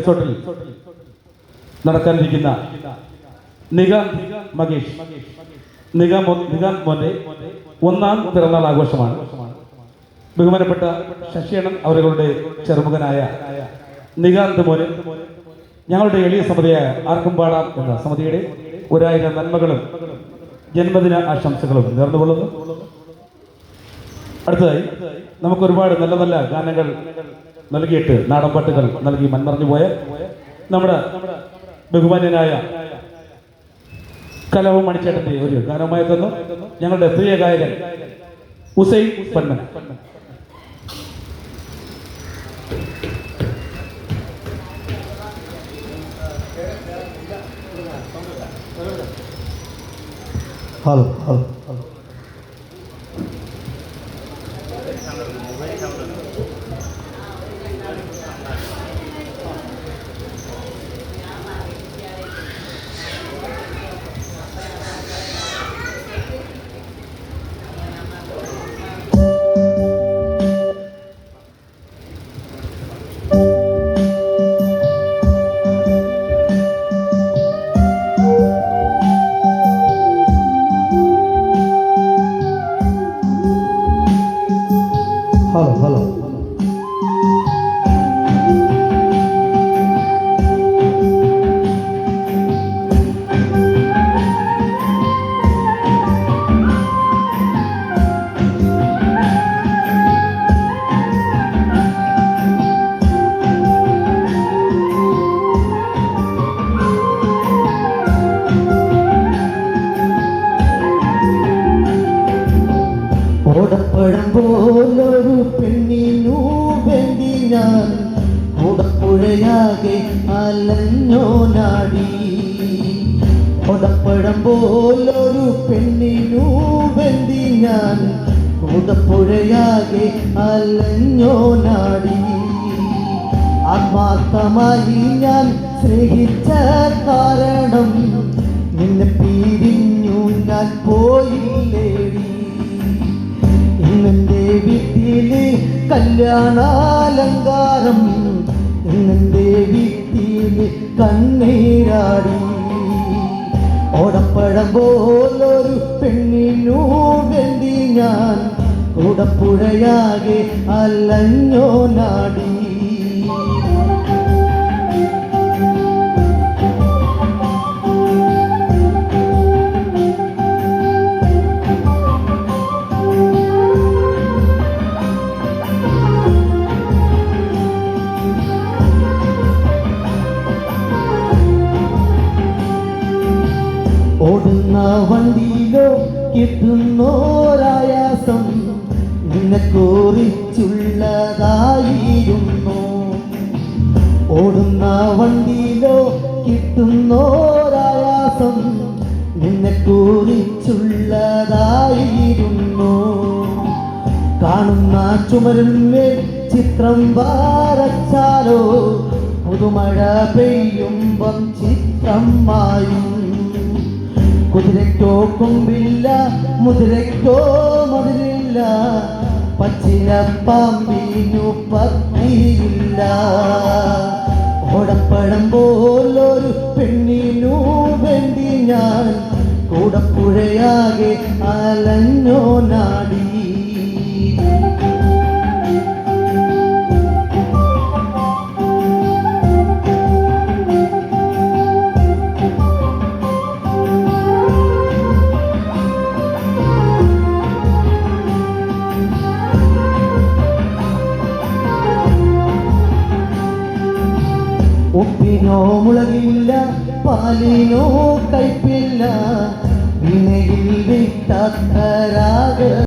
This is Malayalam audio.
റിസോർട്ടിൽ നടക്കാനിരിക്കുന്ന നിഗാന്ത് മകേഷ് നിഗാന്ത് മോന്റെ ഒന്നാം പിറന്നാൾ ആഘോഷമാണ്. ബഹുമാനപ്പെട്ട ശശിയണ്ണൻ അവരുടെ ചെറുമകനായ നിഗാന്ത് മോന് ഞങ്ങളുടെ എളിയ സമിതിയായ ആർക്കും പാടാം എന്ന സമിതിയുടെ 1000 നന്മകളും ജന്മദിന ആശംസകളും നേർന്നുകൊള്ളുന്നു. അടുത്തതായി നമുക്ക് ഒരുപാട് നല്ല നല്ല ഗാനങ്ങൾ നൽകിയിട്ട് നാടൻപാട്ടുകൾ നൽകി മൺമറഞ്ഞു പോയ നമ്മുടെ ബഹുമാന്യനായ കലവും മണിച്ചേട്ടന്റെ ഒരു ഗാനവുമായി തന്നു ഞങ്ങളുടെ പ്രിയ ഗായകൻ Hussain Panman. Hello hello hello hello ഓടപ്പഴം പോലൊരു പെണ്ണിനു വേണ്ടി ഞാൻ ഓടപ്പുഴയാകെ അലഞ്ഞോ നാടി. ഓടപ്പഴം പോലൊരു പെണ്ണിനു വേണ്ടി ഞാൻ ഓടപ്പുഴയാകെ അലഞ്ഞോ നാടി. ആത്മാർത്ഥമായി ഞാൻ സ്നേഹിച്ച കാരണം നിന്നെ പിരിഞ്ഞു ഞാൻ പോയില്ലേടി. ഇന്നെന്റെ വീട്ടില് കല്യാണാലങ്കാരം, ഇന്നെന്റെ വീട്ടില് കണ്ണീരാടി. ഓടപ്പഴം പോലൊരു പെണ്ണിനു വേണ്ടി ഞാൻ കൂടപ്പുഴയാകെ അലഞ്ഞോ നാടി. ഓടുന്ന വണ്ടിയിലോ കിട്ടുന്നോരായാസം നിന്നെ കുറിച്ചുള്ളതായിരുന്നു. ഓടുന്ന വണ്ടിയിലോ കിട്ടുന്നോരായാസം നിന്നെ കുറിച്ചുള്ളതായിരുന്നു. കാണുന്ന ചുമരിന്മേൽ ചിത്രം വരച്ചാലോ പുതുമഴ പെയ്യുമ്പം ചിത്രം മായും. കുതിരയ്ക്കോ കൊമ്പില്ല, മുതിരയ്ക്കോ മതിലില്ല, പച്ചില പാമ്പിനു പത്തിയില്ല. ഓടപ്പഴം പോലൊരു പെണ്ണിനു വേണ്ടി ഞാൻ കൂടപ്പുഴയാകെ അലഞ്ഞോ നാടി. ഉപ്പിനോ മുളകില്ല, പാലിനോ കയ്പില്ല, വിനയിൽ വിട്ട